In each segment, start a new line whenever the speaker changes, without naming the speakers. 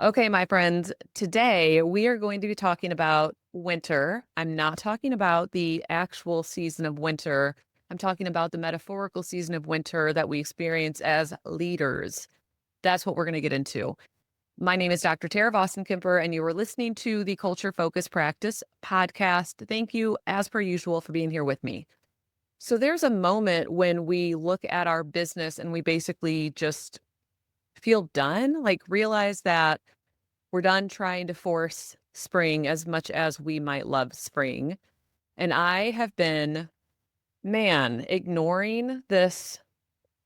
Okay, my friends, today we are going to be talking about winter. I'm not talking about the actual season of winter. I'm talking about the metaphorical season of winter that we experience as leaders. That's what we're going to get into. My name is Dr. Tara Vossen-Kemper, and you are listening to the Culture Focus Practice podcast. Thank you, as per usual, for being here with me. So, there's a moment when we look at our business and we basically just feel done, like realize that we're done trying to force spring as much as we might love spring. And I have been, man, ignoring this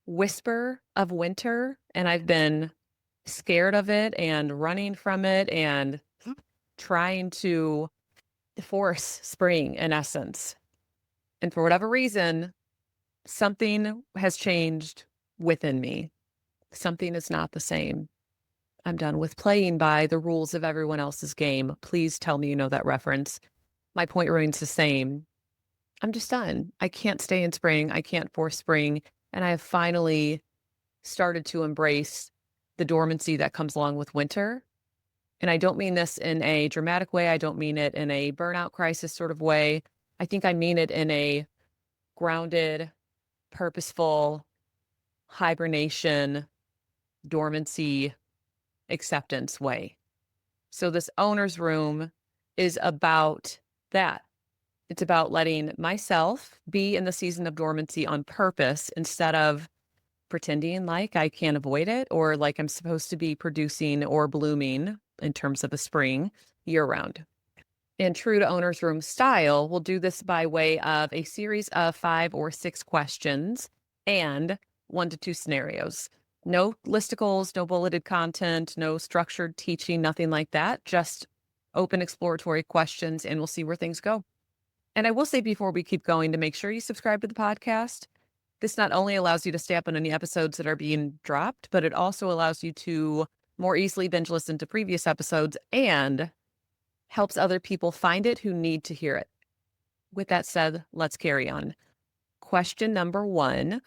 whisper of winter. And I've been scared of it and running from it and trying to force spring in essence. And for whatever reason, something has changed within me. Something is not the same. I'm done with playing by the rules of everyone else's game. Please tell me you know that reference. My point remains the same. I'm just done. I can't stay in spring. I can't force spring. And I have finally started to embrace the dormancy that comes along with winter. And I don't mean this in a dramatic way. I don't mean it in a burnout crisis sort of way. I think I mean it in a grounded, purposeful hibernation, dormancy, acceptance way. So this owner's room is about that. It's about letting myself be in the season of dormancy on purpose instead of pretending like I can't avoid it or like I'm supposed to be producing or blooming in terms of a spring year round. In true to owner's room style, we'll do this by way of a series of 5 or 6 questions and 1 to 2 scenarios. No listicles, no bulleted content, no structured teaching, nothing like that. Just open exploratory questions and we'll see where things go. And I will say before we keep going to make sure you subscribe to the podcast. This not only allows you to stay up on any episodes that are being dropped, but it also allows you to more easily binge listen to previous episodes and helps other people find it who need to hear it. With that said, let's carry on. Question number 1.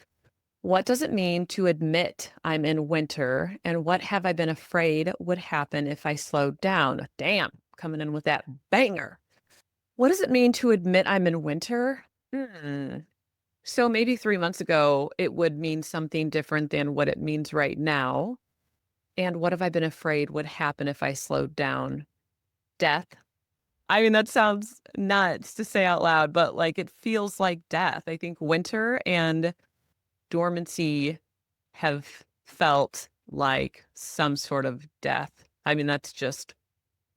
What does it mean to admit I'm in winter? And what have I been afraid would happen if I slowed down? Damn, coming in with that banger. What does it mean to admit I'm in winter? So maybe 3 months ago, it would mean something different than what it means right now. And what have I been afraid would happen if I slowed down? Death. I mean, that sounds nuts to say out loud, but like it feels like death. I think winter and dormancy have felt like some sort of death. I mean, that's just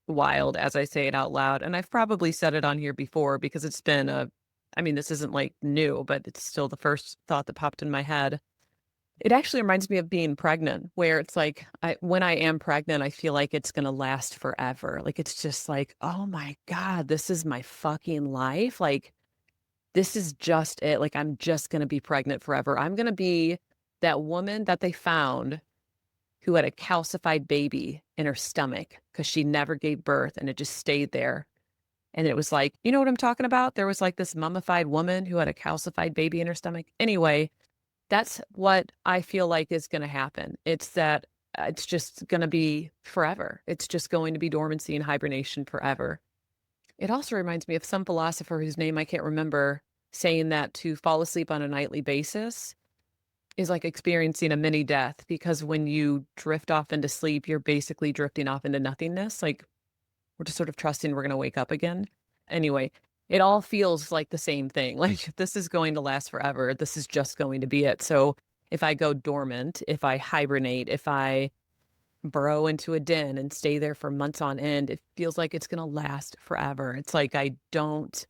wild as I say it out loud. And I've probably said it on here before because it's been I mean, this isn't like new, but it's still the first thought that popped in my head. It actually reminds me of being pregnant, where it's like when I am pregnant, I feel like it's going to last forever. Like it's just like, oh my God, this is my fucking life. Like this is just it. Like I'm just going to be pregnant forever. I'm going to be that woman that they found who had a calcified baby in her stomach because she never gave birth and it just stayed there. And it was like, you know what I'm talking about? There was like this mummified woman who had a calcified baby in her stomach. Anyway, that's what I feel like is gonna happen. It's that, it's just gonna be forever. It's just going to be dormancy and hibernation forever. It also reminds me of some philosopher whose name I can't remember saying that to fall asleep on a nightly basis is like experiencing a mini death because when you drift off into sleep, you're basically drifting off into nothingness. Like we're just sort of trusting we're gonna wake up again. Anyway, it all feels like the same thing. Like this is going to last forever. This is just going to be it. So if I go dormant, if I hibernate, if I burrow into a den and stay there for months on end, it feels like it's going to last forever. It's like I don't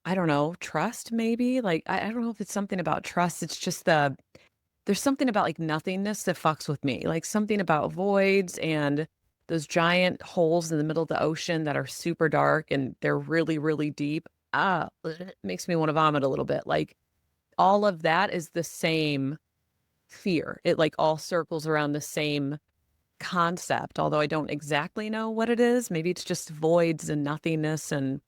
know, trust maybe. Like I don't know if it's something about trust. It's just there's something about like nothingness that fucks with me. Like something about voids and those giant holes in the middle of the ocean that are super dark and they're really, really deep. It makes me want to vomit a little bit. Like all of that is the same fear. It like all circles around the same concept, although I don't exactly know what it is. Maybe it's just voids and nothingness and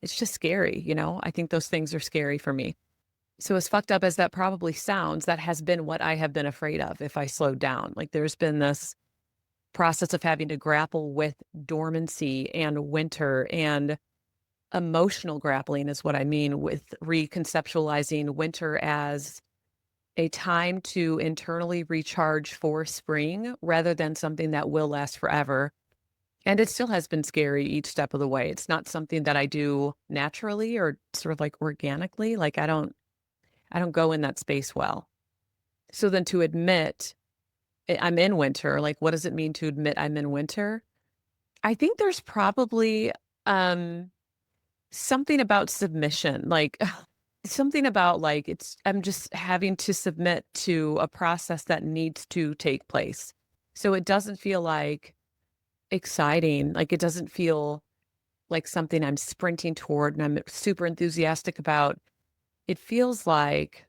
it's just scary, you know? I think those things are scary for me. So as fucked up as that probably sounds, that has been what I have been afraid of if I slowed down. Like there's been this process of having to grapple with dormancy and winter and emotional grappling is what I mean with reconceptualizing winter as a time to internally recharge for spring rather than something that will last forever. And it still has been scary each step of the way. It's not something that I do naturally or sort of like organically. Like I don't go in that space well. So then to admit I'm in winter, like what does it mean to admit I'm in winter? I think there's probably um something about submission, like something about like I'm just having to submit to a process that needs to take place. So it doesn't feel like exciting, like it doesn't feel like something I'm sprinting toward and I'm super enthusiastic about. It feels like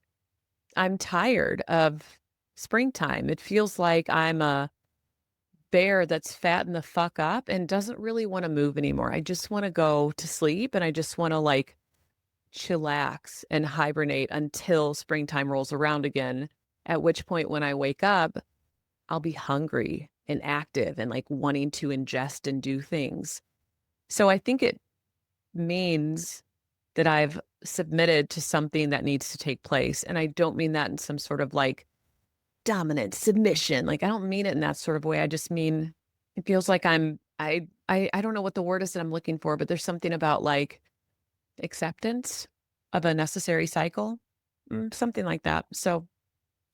I'm tired of springtime. It feels like I'm a bear that's fattened the fuck up and doesn't really want to move anymore. I just want to go to sleep and I just want to like chillax and hibernate until springtime rolls around again. At which point, when I wake up, I'll be hungry and active and like wanting to ingest and do things. So I think it means that I've submitted to something that needs to take place. And I don't mean that in some sort of like dominant submission. Like I don't mean it in that sort of way. I just mean it feels like I don't know what the word is that I'm looking for, but there's something about like acceptance of a necessary cycle, something like that. So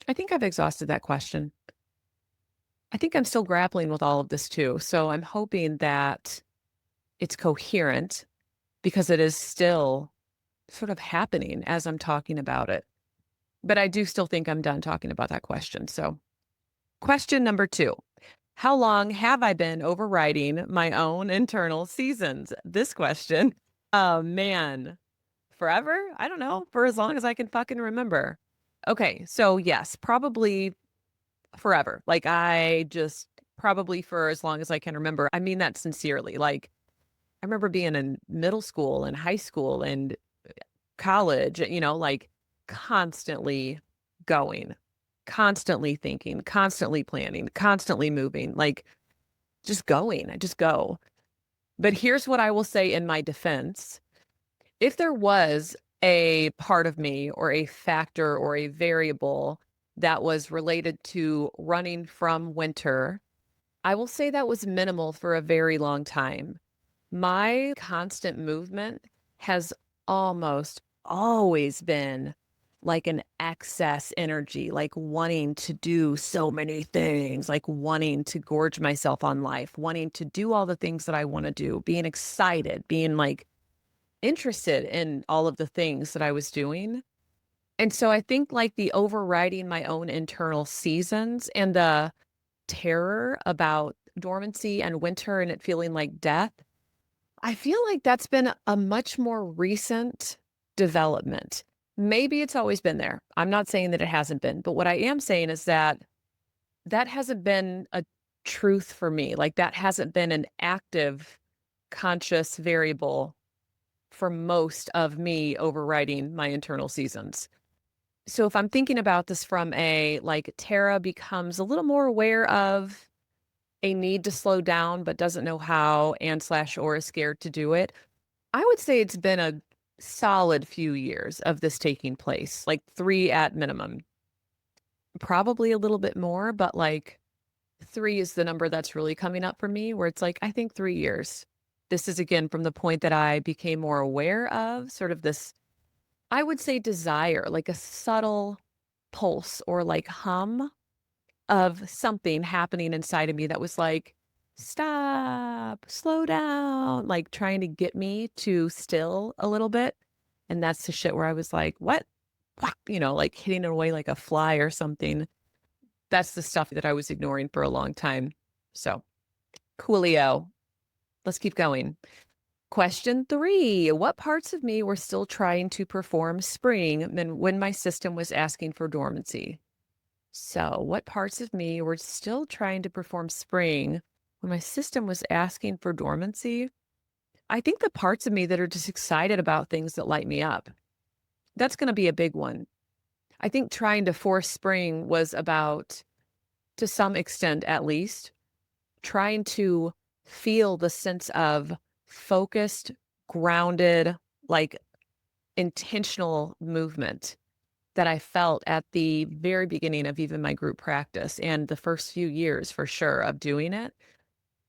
I think I've exhausted that question. I think I'm still grappling with all of this too. So I'm hoping that it's coherent because it is still sort of happening as I'm talking about it. But I do still think I'm done talking about that question. So, question number 2. How long have I been overriding my own internal seasons? This question, oh man, forever? I don't know, for as long as I can fucking remember. Okay, so yes, probably forever. Like I just probably for as long as I can remember. I mean that sincerely. Like I remember being in middle school and high school and college, like constantly going, constantly thinking, constantly planning, constantly moving, like just going. I just go. But here's what I will say in my defense. If there was a part of me or a factor or a variable that was related to running from winter, I will say that was minimal for a very long time. My constant movement has almost always been like an excess energy, like wanting to do so many things, like wanting to gorge myself on life, wanting to do all the things that I want to do, being excited, being like interested in all of the things that I was doing. And so I think like the overriding my own internal seasons and the terror about dormancy and winter and it feeling like death, I feel like that's been a much more recent development. Maybe it's always been there. I'm not saying that it hasn't been, but what I am saying is that that hasn't been a truth for me. Like that hasn't been an active, conscious variable for most of me overriding my internal seasons. So if I'm thinking about this from a like Tara becomes a little more aware of a need to slow down but doesn't know how and slash or is scared to do it, I would say it's been a solid few years of this taking place, like 3 at minimum. Probably a little bit more, but like 3 is the number that's really coming up for me where it's like, I think 3 years. This is again from the point that I became more aware of sort of this, I would say desire, like a subtle pulse or like hum of something happening inside of me that was like, stop, slow down, like trying to get me to still a little bit. And that's the shit where I was like, what? Whack, like hitting it away like a fly or something. That's the stuff that I was ignoring for a long time. So, coolio. Let's keep going. Question 3. What parts of me were still trying to perform spring when my system was asking for dormancy? So, what parts of me were still trying to perform spring when my system was asking for dormancy? I think the parts of me that are just excited about things that light me up. That's going to be a big one. I think trying to force spring was about, to some extent at least, trying to feel the sense of focused, grounded, like intentional movement that I felt at the very beginning of even my group practice and the first few years for sure of doing it.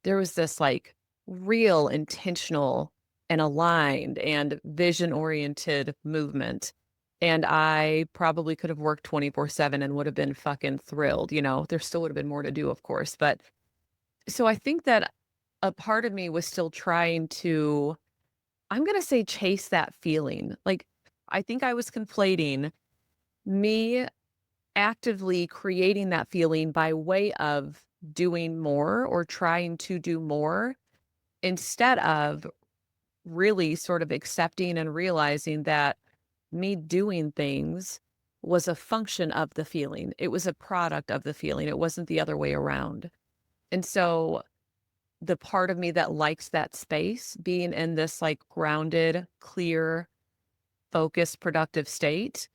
There was this like real intentional and aligned and vision oriented movement. And I probably could have worked 24/7 and would have been fucking thrilled. There still would have been more to do, of course. But so I think that a part of me was still trying to, I'm going to say, chase that feeling. Like, I think I was conflating me actively creating that feeling by way of doing more or trying to do more instead of really sort of accepting and realizing that me doing things was a function of the feeling. It was a product of the feeling. It wasn't the other way around. And so the part of me that likes that space, being in this like grounded, clear, focused, productive state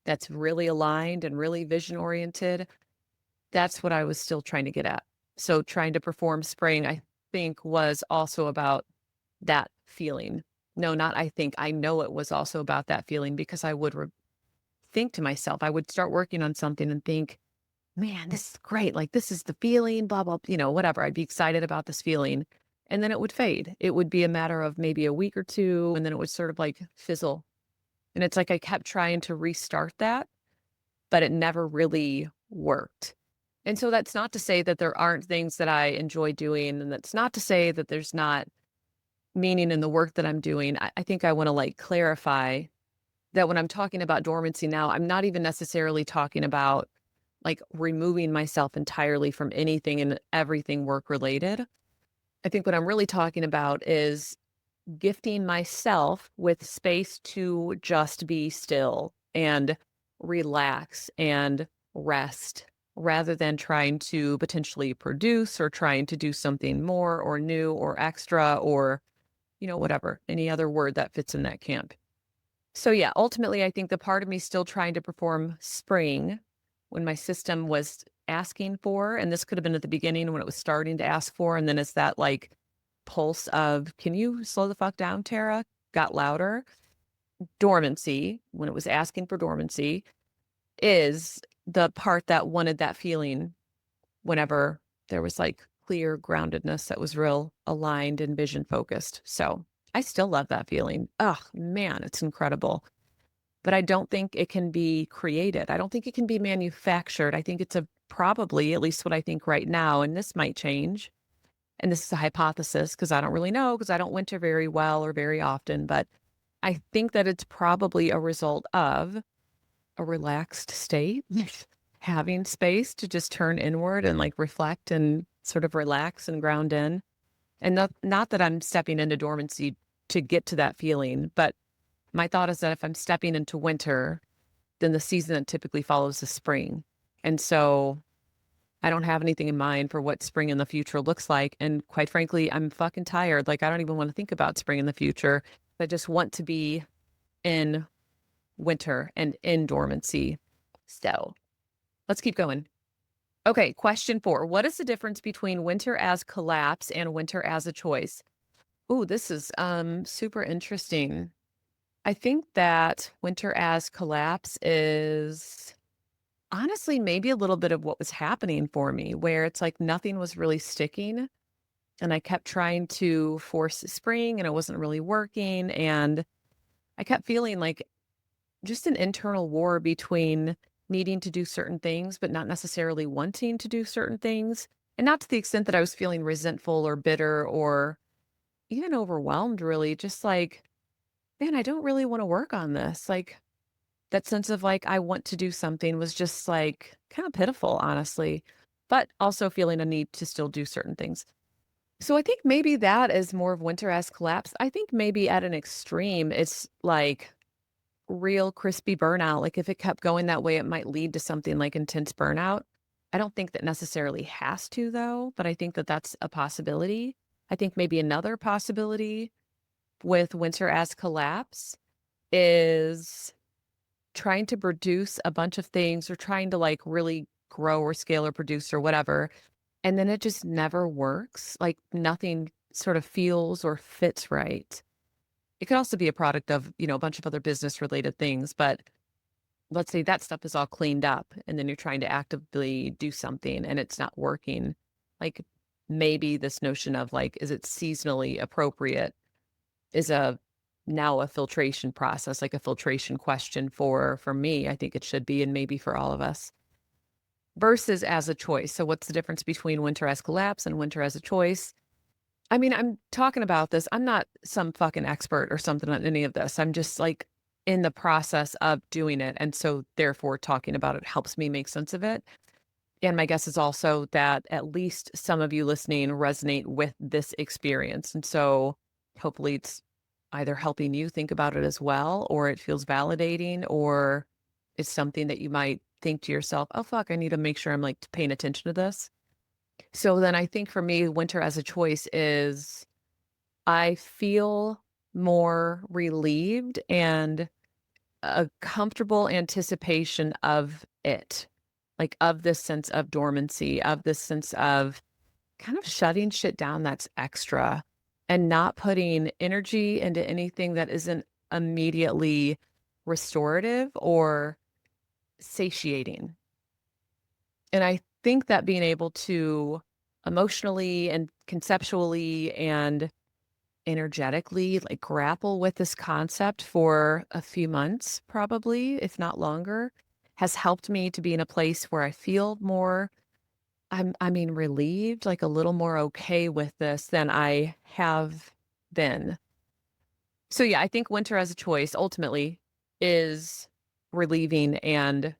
that's really aligned and really vision oriented, that's what I was still trying to get at. So trying to perform spring, I think, was also about that feeling. No, not I think. I know it was also about that feeling because I would think to myself, I would start working on something and think, man, this is great. Like, this is the feeling, blah, blah, whatever. I'd be excited about this feeling. And then it would fade. It would be a matter of maybe a week or two, and then it would sort of like fizzle. And it's like I kept trying to restart that, but it never really worked. And so that's not to say that there aren't things that I enjoy doing. And that's not to say that there's not meaning in the work that I'm doing. I think I want to like clarify that when I'm talking about dormancy now, I'm not even necessarily talking about like removing myself entirely from anything and everything work related. I think what I'm really talking about is gifting myself with space to just be still and relax and rest rather than trying to potentially produce or trying to do something more or new or extra or, whatever, any other word that fits in that camp. So yeah, ultimately, I think the part of me still trying to perform spring when my system was asking for, and this could have been at the beginning when it was starting to ask for, and then it's that like pulse of, can you slow the fuck down, Tara? Got louder. Dormancy, when it was asking for dormancy, is the part that wanted that feeling whenever there was like clear groundedness that was real aligned and vision focused. So I still love that feeling. Oh man, it's incredible. But I don't think it can be created. I don't think it can be manufactured. I think it's a probably, at least what I think right now, and this might change. And this is a hypothesis because I don't really know because I don't winter very well or very often. But I think that it's probably a result of a relaxed state, having space to just turn inward and like reflect and sort of relax and ground in. And not that I'm stepping into dormancy to get to that feeling, but my thought is that if I'm stepping into winter, then the season that typically follows is spring. And so I don't have anything in mind for what spring in the future looks like. And quite frankly, I'm fucking tired. Like, I don't even want to think about spring in the future. I just want to be in winter and in dormancy. So let's keep going. Okay, question 4. What is the difference between winter as collapse and winter as a choice? Ooh, this is super interesting. I think that winter as collapse is honestly maybe a little bit of what was happening for me, where it's like nothing was really sticking. And I kept trying to force spring and it wasn't really working. And I kept feeling like just an internal war between needing to do certain things, but not necessarily wanting to do certain things. And not to the extent that I was feeling resentful or bitter or even overwhelmed, really. Just like, man, I don't really want to work on this. Like, that sense of like, I want to do something was just like kind of pitiful, honestly, but also feeling a need to still do certain things. So I think maybe that is more of winter as collapse. I think maybe at an extreme, it's like real crispy burnout. Like if it kept going that way, it might lead to something like intense burnout. I don't think that necessarily has to, though, but I think that that's a possibility. I think maybe another possibility with winter as collapse is trying to produce a bunch of things or trying to like really grow or scale or produce or whatever and then it just never works. Like nothing sort of feels or fits right. It could also be a product of, a bunch of other business related things, but let's say that stuff is all cleaned up and then you're trying to actively do something and it's not working. Like maybe this notion of like, is it seasonally appropriate is now a filtration process, like a filtration question for me. I think it should be, and maybe for all of us. Versus as a choice. So what's the difference between winter as collapse and winter as a choice? I mean, I'm talking about this. I'm not some fucking expert or something on any of this. I'm just like in the process of doing it. And so therefore talking about it helps me make sense of it. And my guess is also that at least some of you listening resonate with this experience. And so hopefully it's either helping you think about it as well, or it feels validating, or it's something that you might think to yourself, oh, fuck, I need to make sure I'm like paying attention to this. So then I think for me, winter as a choice is I feel more relieved and a comfortable anticipation of it, like of this sense of dormancy, of this sense of kind of shutting shit down that's extra and not putting energy into anything that isn't immediately restorative or satiating. And I think that being able to emotionally and conceptually and energetically like grapple with this concept for a few months, probably, if not longer, has helped me to be in a place where I feel more, I mean, relieved, like a little more okay with this than I have been. So yeah, I think winter as a choice ultimately is relieving and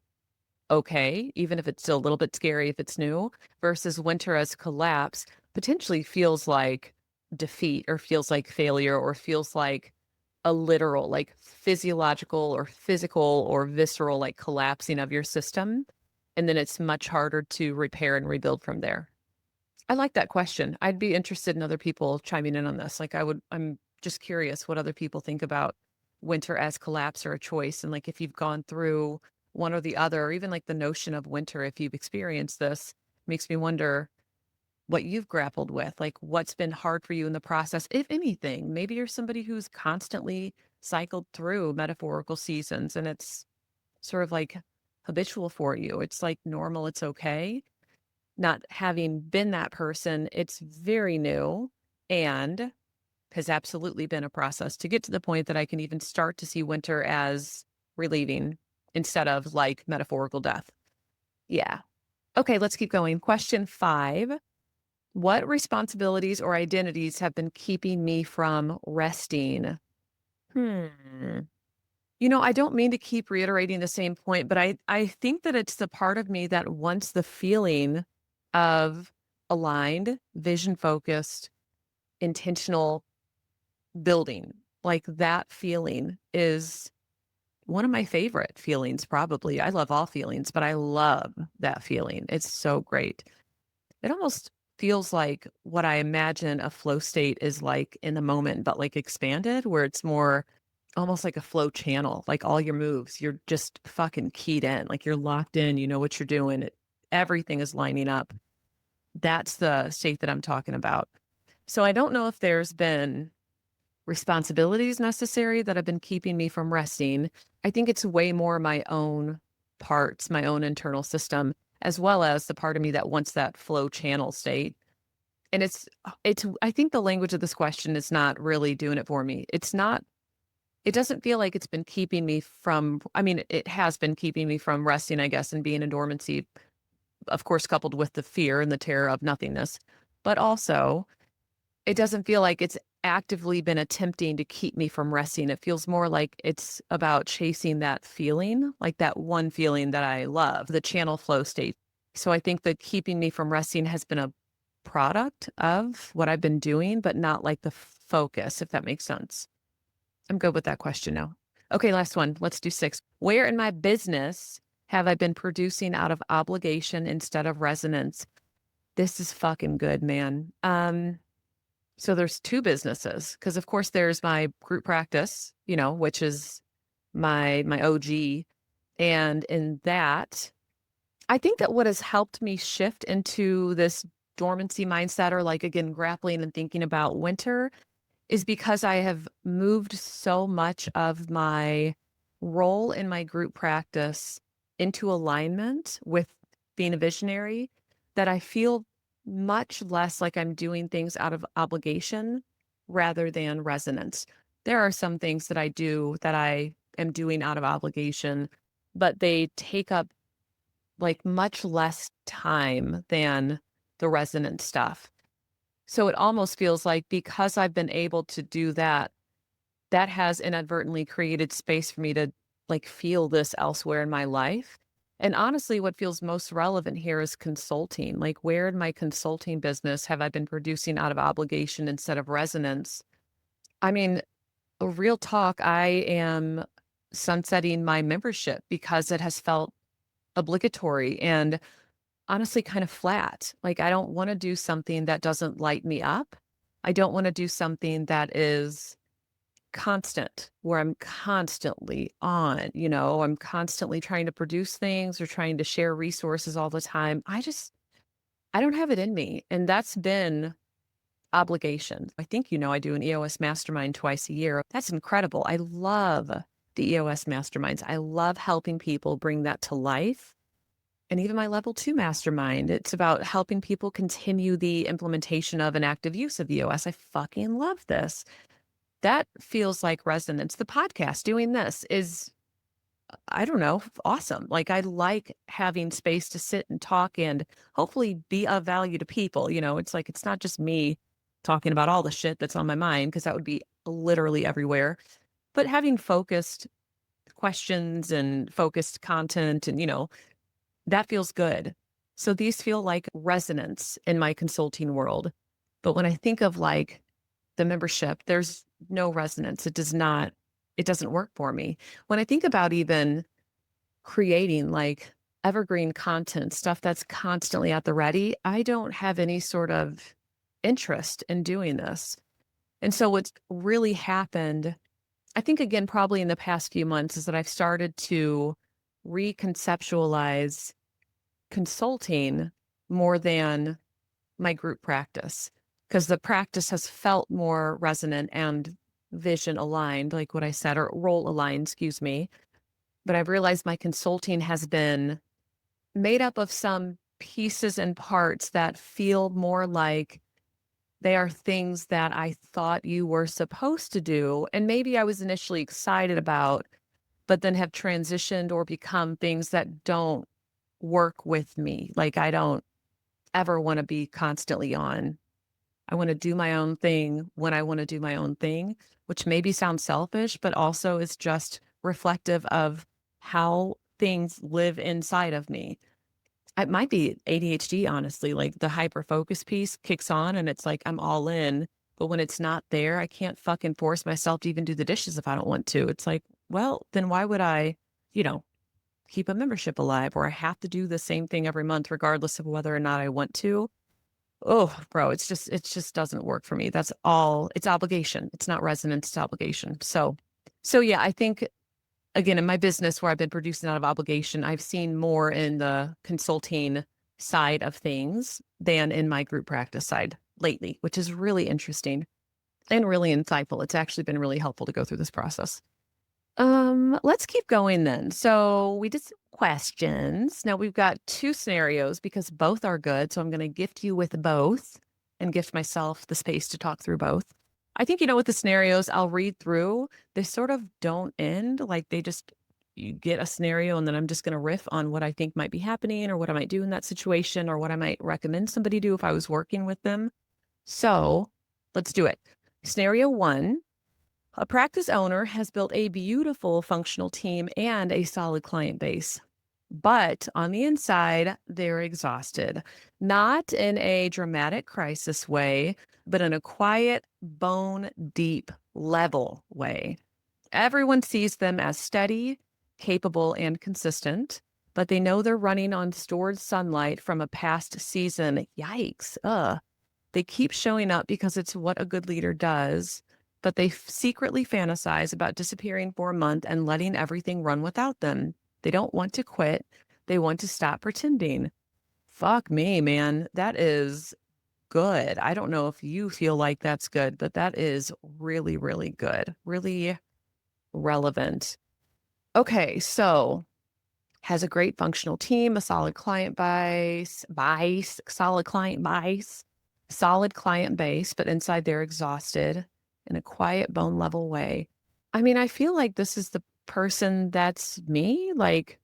okay, even if it's still a little bit scary if it's new, versus winter as collapse potentially feels like defeat or feels like failure or feels like a literal, like physiological or physical or visceral, like collapsing of your system. And then it's much harder to repair and rebuild from there. I like that question. I'd be interested in other people chiming in on this. I'm just curious what other people think about winter as collapse or a choice. And like if you've gone through one or the other, or even like the notion of winter, if you've experienced this, makes me wonder what you've grappled with, like what's been hard for you in the process, if anything. Maybe you're somebody who's constantly cycled through metaphorical seasons and it's sort of like habitual for you. It's like normal, it's okay. Not having been that person, it's very new and has absolutely been a process to get to the point that I can even start to see winter as relieving instead of like metaphorical death. Yeah. Okay, let's keep going. Question 5. What responsibilities or identities have been keeping me from resting? Hmm. I don't mean to keep reiterating the same point, but I think that it's the part of me that wants the feeling of aligned, vision focused, intentional building. Like that feeling is one of my favorite feelings, probably. I love all feelings, but I love that feeling. It's so great. It almost feels like what I imagine a flow state is like in the moment, but like expanded, where it's more almost like a flow channel, like all your moves, you're just fucking keyed in, like you're locked in, you know what you're doing. Everything is lining up. That's the state that I'm talking about. So I don't know if there's been responsibilities necessary that have been keeping me from resting. I think it's way more my own parts, my own internal system, as well as the part of me that wants that flow channel state. And I think the language of this question is not really doing it for me. It doesn't feel like it's been keeping me from, I mean, it has been keeping me from resting, I guess, and being in dormancy, of course, coupled with the fear and the terror of nothingness. But also, it doesn't feel like it's actively been attempting to keep me from resting. It feels more like it's about chasing that feeling, like that one feeling that I love, the channel flow state. So I think that keeping me from resting has been a product of what I've been doing, but not like the focus, if that makes sense. I'm good with that question now. Okay, last one. Let's do 6. Where in my business have I been producing out of obligation instead of resonance? This is fucking good, man. So there's 2 businesses because of course there's my group practice, which is my OG. And in that, I think that what has helped me shift into this dormancy mindset or like, again, grappling and thinking about winter is because I have moved so much of my role in my group practice into alignment with being a visionary that I feel much less like I'm doing things out of obligation rather than resonance. There are some things that I do that I am doing out of obligation, but they take up like much less time than the resonant stuff. So it almost feels like because I've been able to do that, that has inadvertently created space for me to like feel this elsewhere in my life. And honestly, what feels most relevant here is consulting. Like, where in my consulting business have I been producing out of obligation instead of resonance? I mean, a real talk, I am sunsetting my membership because it has felt obligatory and honestly kind of flat. Like, I don't want to do something that doesn't light me up. I don't want to do something that is constant, where I'm constantly on, I'm constantly trying to produce things or trying to share resources all the time. I don't have it in me. And that's been obligation. I think, I do an EOS mastermind twice a year. That's incredible. I love the EOS masterminds. I love helping people bring that to life. And even my level 2 mastermind, it's about helping people continue the implementation of an active use of EOS. I fucking love this. That feels like resonance. The podcast, doing this is, I don't know, awesome. Like, I like having space to sit and talk and hopefully be of value to people. It's like, it's not just me talking about all the shit that's on my mind, because that would be literally everywhere, but having focused questions and focused content and, that feels good. So these feel like resonance in my consulting world. But when I think of like the membership, there's no resonance. It doesn't work for me. When I think about even creating like evergreen content, stuff that's constantly at the ready, I don't have any sort of interest in doing this. And so what's really happened, I think, again, probably in the past few months, is that I've started to reconceptualize consulting more than my group practice, because the practice has felt more resonant and vision aligned, like what I said, or role aligned, excuse me. But I've realized my consulting has been made up of some pieces and parts that feel more like they are things that I thought you were supposed to do. And maybe I was initially excited about, but then have transitioned or become things that don't work with me. Like, I don't ever want to be constantly on. I want to do my own thing when I want to do my own thing, which maybe sounds selfish, but also is just reflective of how things live inside of me. It might be ADHD, honestly. Like, the hyper focus piece kicks on and it's like I'm all in. But when it's not there, I can't fucking force myself to even do the dishes if I don't want to. It's like, well, then why would I, you know, keep a membership alive, or I have to do the same thing every month, regardless of whether or not I want to? Oh, bro, it just doesn't work for me. That's all. It's obligation. It's not resonance, it's obligation. So yeah, I think, again, in my business where I've been producing out of obligation, I've seen more in the consulting side of things than in my group practice side lately, which is really interesting and really insightful. It's actually been really helpful to go through this process. Let's keep going then. So we did some questions. Now we've got two scenarios because both are good. So I'm going to gift you with both and gift myself the space to talk through both. I think, with the scenarios I'll read through, they sort of don't end. Like, you get a scenario and then I'm just going to riff on what I think might be happening or what I might do in that situation or what I might recommend somebody do if I was working with them. So let's do it. Scenario 1. A practice owner has built a beautiful functional team and a solid client base. But on the inside, they're exhausted, not in a dramatic crisis way, but in a quiet, bone deep level way. Everyone sees them as steady, capable, and consistent, but they know they're running on stored sunlight from a past season. Yikes. They keep showing up because it's what a good leader does, but they secretly fantasize about disappearing for a month and letting everything run without them. They don't want to quit. They want to stop pretending. Fuck me, man. That is good. I don't know if you feel like that's good, but that is really, really good, really relevant. Okay, so has a great functional team, a solid client solid client base, but inside they're exhausted in a quiet bone level way. I mean, I feel like this is the person that's me. Like,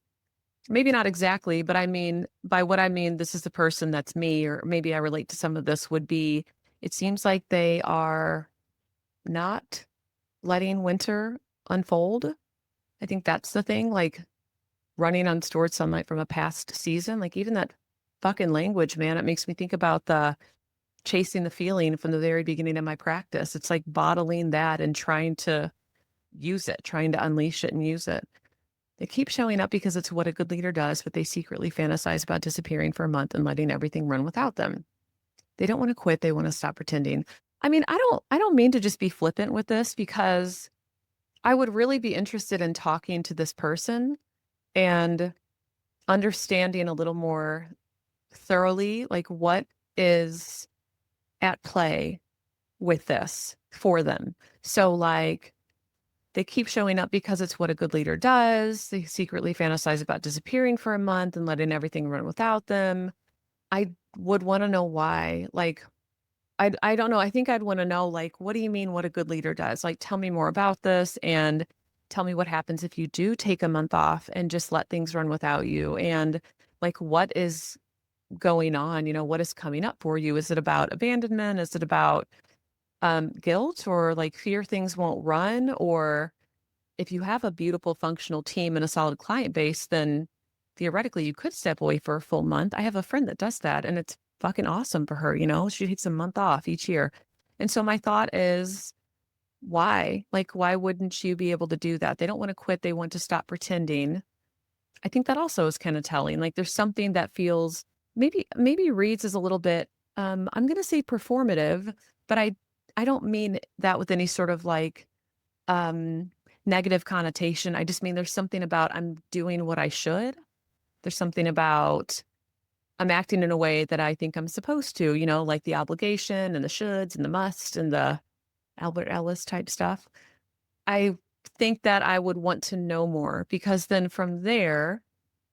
maybe not exactly, but I mean, by what I mean, this is the person that's me, or maybe I relate to some of this would be it seems like they are not letting winter unfold. I think that's the thing. Like, running on stored sunlight from a past season, like even that fucking language, man, it makes me think about the chasing the feeling from the very beginning of my practice. It's like bottling that and trying to use it, trying to unleash it and use it. They keep showing up because it's what a good leader does, but they secretly fantasize about disappearing for a month and letting everything run without them. They don't want to quit, they want to stop pretending. I mean, I don't mean to just be flippant with this because I would really be interested in talking to this person and understanding a little more thoroughly, like what is at play with this for them. So, like, they keep showing up because it's what a good leader does. They secretly fantasize about disappearing for a month and letting everything run without them. I would want to know why. Like, I don't know. I think I'd want to know, like, what do you mean what a good leader does? Like, tell me more about this and tell me what happens if you do take a month off and just let things run without you. And like, what is going on? What is coming up for you? Is it about abandonment? Is it about guilt or like fear things won't run? Or if you have a beautiful functional team and a solid client base, then theoretically you could step away for a full month. I have a friend that does that and it's fucking awesome for her. She takes a month off each year. And so my thought is, why? Like, why wouldn't you be able to do that? They don't want to quit. They want to stop pretending. I think that also is kind of telling. Like, there's something that feels maybe reads as a little bit, I'm going to say performative, but I don't mean that with any sort of like, um, negative connotation. I just mean there's something about I'm doing what I should. There's something about I'm acting in a way that I think I'm supposed to, like the obligation and the shoulds and the must and the Albert Ellis type stuff. I think that I would want to know more because then from there,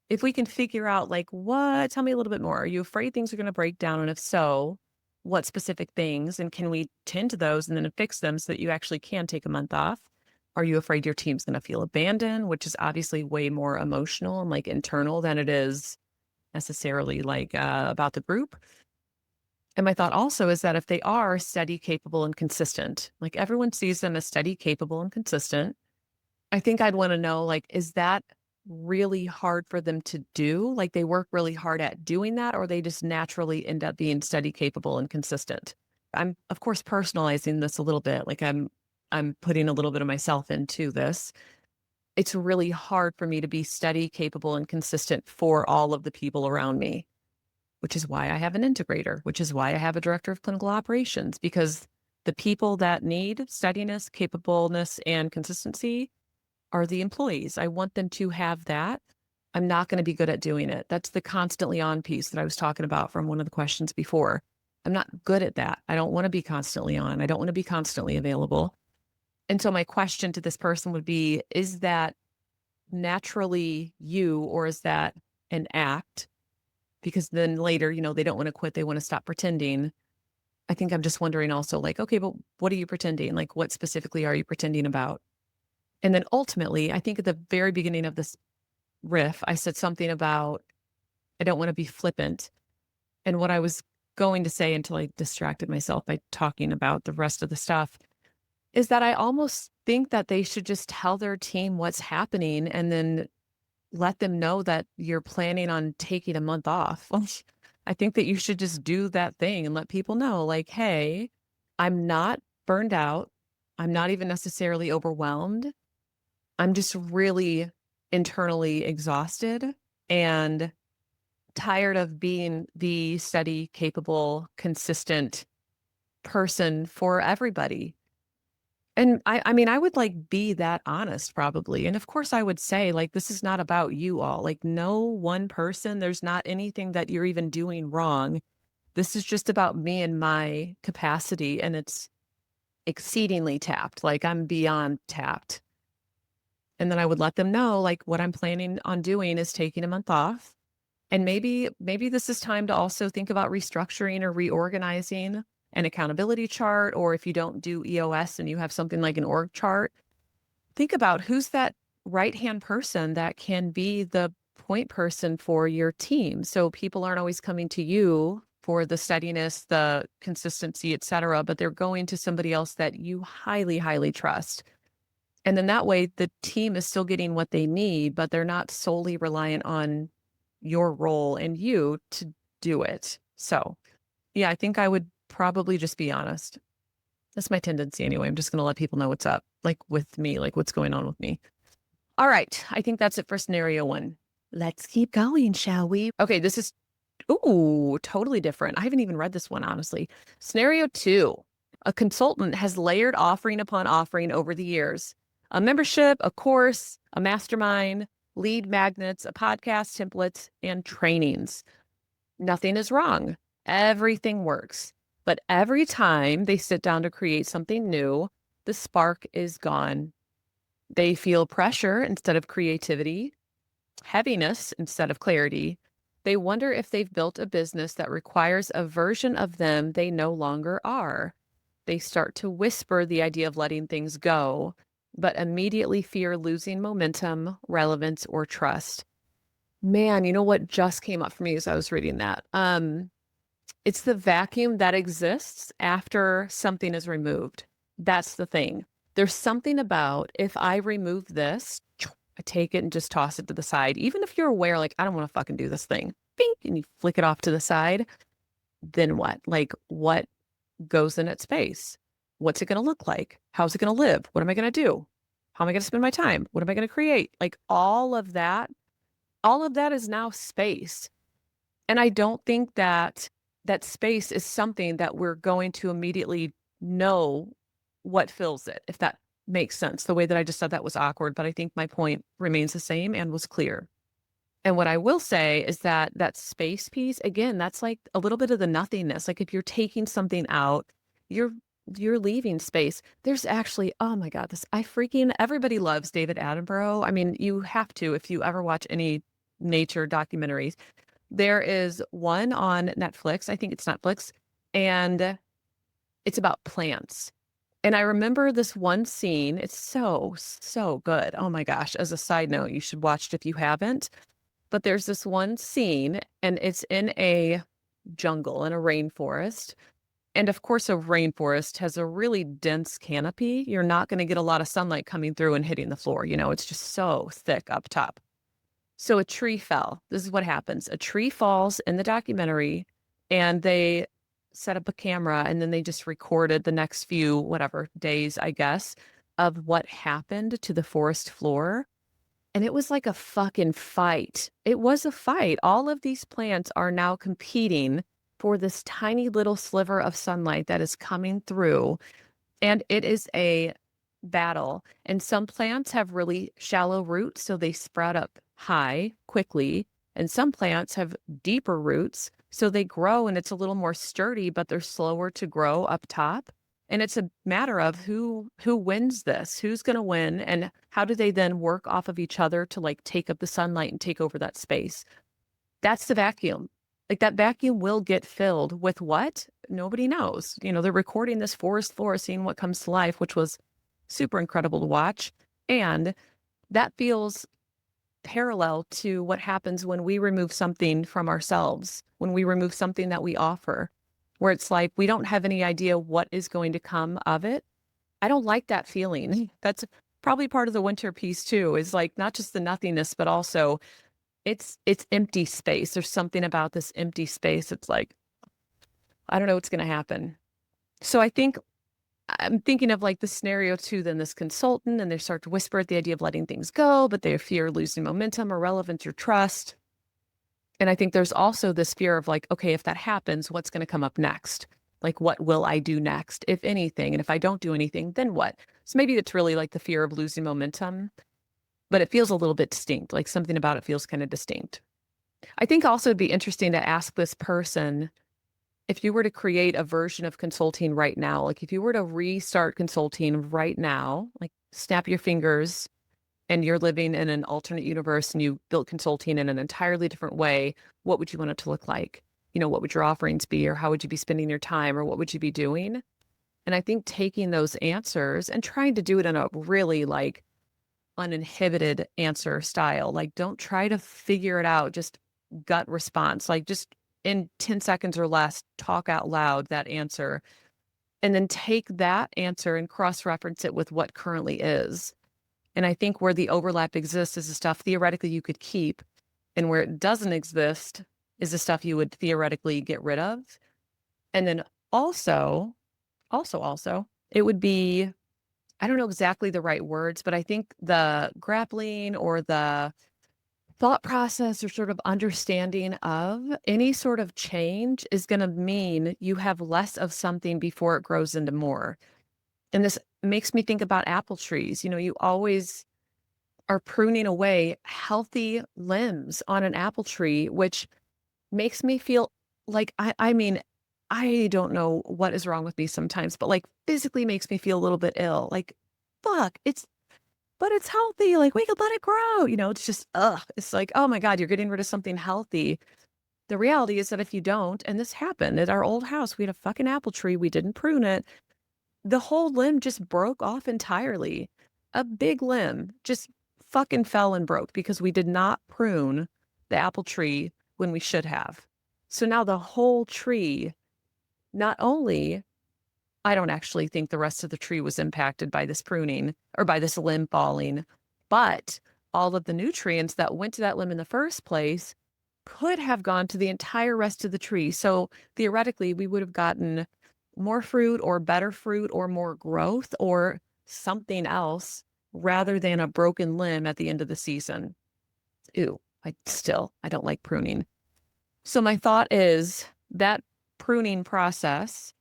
if we can figure out like what, tell me a little bit more. Are you afraid things are going to break down? And if so, what specific things? And can we tend to those and then fix them so that you actually can take a month off? Are you afraid your team's going to feel abandoned, which is obviously way more emotional and like internal than it is necessarily like about the group? And my thought also is that if they are steady, capable, and consistent, like everyone sees them as steady, capable, and consistent, I think I'd want to know, like, is that really hard for them to do? Like they work really hard at doing that, or they just naturally end up being steady, capable, and consistent? I'm, of course, personalizing this a little bit. Like I'm putting a little bit of myself into this. It's really hard for me to be steady, capable, and consistent for all of the people around me, which is why I have an integrator, which is why I have a director of clinical operations, because the people that need steadiness, capableness, and consistency are the employees. I want them to have that. I'm not going to be good at doing it. That's the constantly on piece that I was talking about from one of the questions before. I'm not good at that. I don't want to be constantly on. I don't want to be constantly available. And so my question to this person would be, is that naturally you, or is that an act? Because then later, they don't want to quit. They want to stop pretending. I think I'm just wondering also like, okay, but what are you pretending? Like, what specifically are you pretending about? And then ultimately, I think at the very beginning of this riff, I said something about, I don't want to be flippant. And what I was going to say until I distracted myself by talking about the rest of the stuff is that I almost think that they should just tell their team what's happening and then let them know that you're planning on taking a month off. I think that you should just do that thing and let people know, like, hey, I'm not burned out. I'm not even necessarily overwhelmed. I'm just really internally exhausted and tired of being the steady, capable, consistent person for everybody. And I mean, I would like be that honest probably. And of course I would say like, this is not about you all, like no one person, there's not anything that you're even doing wrong. This is just about me and my capacity, and it's exceedingly tapped. Like I'm beyond tapped. And then I would let them know, like, what I'm planning on doing is taking a month off. And maybe this is time to also think about restructuring or reorganizing an accountability chart. Or if you don't do EOS and you have something like an org chart, think about who's that right-hand person that can be the point person for your team. So people aren't always coming to you for the steadiness, the consistency, et cetera, but they're going to somebody else that you highly, highly trust. And then that way the team is still getting what they need, but they're not solely reliant on your role and you to do it. So yeah, I think I would probably just be honest. That's my tendency anyway. I'm just going to let people know what's up, like with me, like what's going on with me. All right. I think that's it for scenario 1. Let's keep going, shall we? Okay. This is, totally different. I haven't even read this one, honestly. Scenario 2. A consultant has layered offering upon offering over the years. A membership, a course, a mastermind, lead magnets, a podcast, templates, and trainings. Nothing is wrong. Everything works. But every time they sit down to create something new, the spark is gone. They feel pressure instead of creativity, heaviness instead of clarity. They wonder if they've built a business that requires a version of them they no longer are. They start to whisper the idea of letting things go, but immediately fear losing momentum, relevance, or trust. Man, you know what just came up for me as I was reading that? It's the vacuum that exists after something is removed. That's the thing. There's something about if I remove this, I take it and just toss it to the side. Even if you're aware, like, I don't want to fucking do this thing, bink, and you flick it off to the side, then what? Like, what goes in its space? What's it going to look like? How's it going to live? What am I going to do? How am I going to spend my time? What am I going to create? Like all of that is now space. And I don't think that that space is something that we're going to immediately know what fills it, if that makes sense. The way that I just said that was awkward, but I think my point remains the same and was clear. And what I will say is that that space piece, again, that's like a little bit of the nothingness. Like if you're taking something out, you're leaving space. There's actually, oh my God, everybody loves David Attenborough. I mean, you have to if you ever watch any nature documentaries. There is one on Netflix, I think it's Netflix, and it's about plants. And I remember this one scene, it's so, so good. Oh my gosh, as a side note, you should watch it if you haven't. But there's this one scene, and it's in a jungle, in a rainforest. And of course, a rainforest has a really dense canopy. You're not going to get a lot of sunlight coming through and hitting the floor. You know, it's just so thick up top. So a tree fell. This is what happens. A tree falls in the documentary, and they set up a camera, and then they just recorded the next few, whatever, days, I guess, of what happened to the forest floor. And it was like a fucking fight. It was a fight. All of these plants are now competing for this tiny little sliver of sunlight that is coming through. And it is a battle. And some plants have really shallow roots, so they sprout up high quickly. And some plants have deeper roots, so they grow and it's a little more sturdy, but they're slower to grow up top. And it's a matter of who wins this, who's going to win, and how do they then work off of each other to like take up the sunlight and take over that space. That's the vacuum. Like that vacuum will get filled with what? Nobody knows. You know, they're recording this forest floor, seeing what comes to life, which was super incredible to watch. And that feels parallel to what happens when we remove something from ourselves, when we remove something that we offer, where it's like we don't have any idea what is going to come of it. I don't like that feeling. That's probably part of the winter piece too, is like not just the nothingness, but also it's empty space. There's something about this empty space. It's like, I don't know what's going to happen. So I think I'm thinking of like the scenario too, then this consultant, and they start to whisper at the idea of letting things go, but they fear losing momentum or relevance or trust. And I think there's also this fear of like, okay, if that happens, what's going to come up next? Like, what will I do next, if anything? And if I don't do anything, then what? So maybe it's really like the fear of losing momentum, but it feels a little bit distinct. Like something about it feels kind of distinct. I think also it'd be interesting to ask this person, if you were to create a version of consulting right now, like if you were to restart consulting right now, like snap your fingers and you're living in an alternate universe and you built consulting in an entirely different way, what would you want it to look like? What would your offerings be, or how would you be spending your time, or what would you be doing? And I think taking those answers and trying to do it in a really like uninhibited answer style, like don't try to figure it out, just gut response, like just in 10 seconds or less, talk out loud that answer, and then take that answer and cross reference it with what currently is. And I think where the overlap exists is the stuff theoretically you could keep, and where it doesn't exist is the stuff you would theoretically get rid of. And then also, it would be, I don't know exactly the right words, but I think the grappling or the thought process or sort of understanding of any sort of change is going to mean you have less of something before it grows into more. And this makes me think about apple trees. You always are pruning away healthy limbs on an apple tree, which makes me feel like I mean, I don't know what is wrong with me sometimes, but like physically makes me feel a little bit ill. Like, fuck, but it's healthy. Like we could let it grow. It's just, ugh. It's like, oh my God, you're getting rid of something healthy. The reality is that if you don't, and this happened at our old house, we had a fucking apple tree. We didn't prune it. The whole limb just broke off entirely. A big limb just fucking fell and broke because we did not prune the apple tree when we should have. So now the whole tree, not only, I don't actually think the rest of the tree was impacted by this pruning or by this limb falling, but all of the nutrients that went to that limb in the first place could have gone to the entire rest of the tree. So theoretically, we would have gotten more fruit or better fruit or more growth or something else rather than a broken limb at the end of the season. Ew, I don't like pruning. So my thought is that pruning process,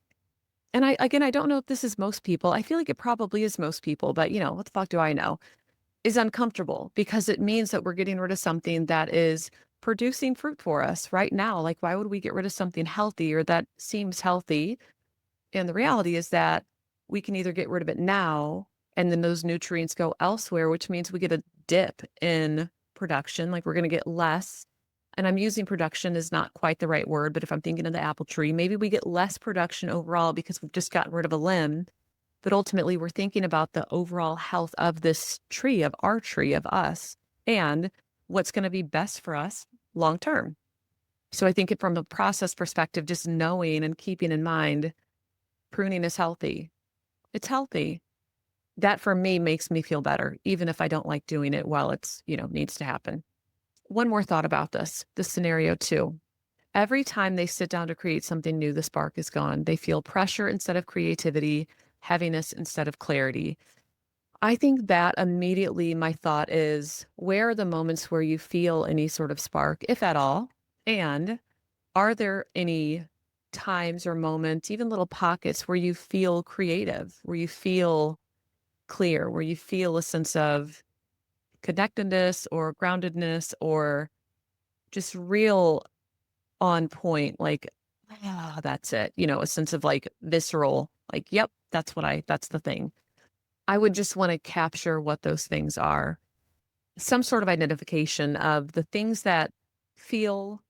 and I don't know if this is most people. I feel like it probably is most people, but what the fuck do I know? Is uncomfortable because it means that we're getting rid of something that is producing fruit for us right now. Like, why would we get rid of something healthy or that seems healthy? And the reality is that we can either get rid of it now and then those nutrients go elsewhere, which means we get a dip in production. Like we're going to get less. And I'm using production is not quite the right word, but if I'm thinking of the apple tree, maybe we get less production overall because we've just gotten rid of a limb. But ultimately, we're thinking about the overall health of this tree, of our tree, of us, and what's going to be best for us long term. So I think from a process perspective, just knowing and keeping in mind, pruning is healthy. It's healthy. That for me makes me feel better, even if I don't like doing it while it's, needs to happen. One more thought about this scenario too. Every time they sit down to create something new, the spark is gone. They feel pressure instead of creativity, heaviness instead of clarity. I think that immediately my thought is, where are the moments where you feel any sort of spark, if at all? And are there any times or moments, even little pockets, where you feel creative, where you feel clear, where you feel a sense of connectedness or groundedness or just real on point, like, that's it, a sense of like visceral, like, yep, that's the thing. I would just want to capture what those things are. Some sort of identification of the things that feel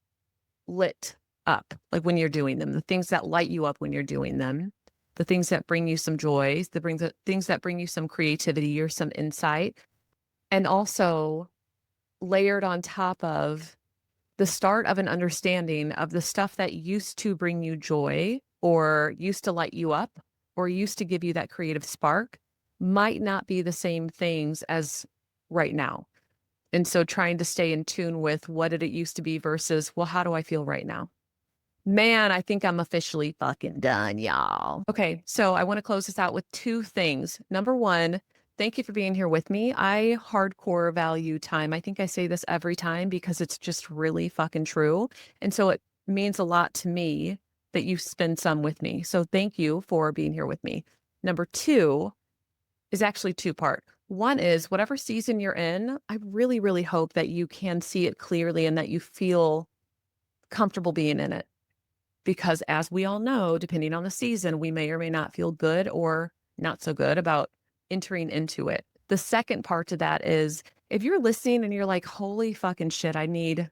lit up, like when you're doing them, the things that light you up when you're doing them, the things that bring you some joy, the things that bring you some creativity or some insight, and also layered on top of the start of an understanding of the stuff that used to bring you joy or used to light you up or used to give you that creative spark might not be the same things as right now. And so trying to stay in tune with what did it used to be versus, well, how do I feel right now? Man, I think I'm officially fucking done, y'all. Okay, so I want to close this out with two things. Number one, thank you for being here with me. I hardcore value time. I think I say this every time because it's just really fucking true. And so it means a lot to me that you spend some with me. So thank you for being here with me. Number two is actually two-part. One is whatever season you're in, I really, really hope that you can see it clearly and that you feel comfortable being in it. because as we all know, depending on the season, we may or may not feel good or not so good about entering into it. The second part to that is if you're listening and you're like, holy fucking shit, I need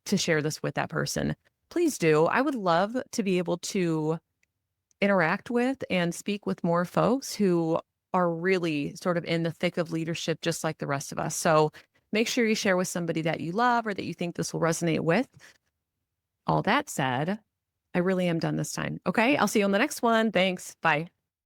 to share this with that person, please do. I would love to be able to interact with and speak with more folks who are really sort of in the thick of leadership, just like the rest of us. So make sure you share with somebody that you love or that you think this will resonate with. All that said, I really am done this time. Okay. I'll see you on the next one. Thanks. Bye.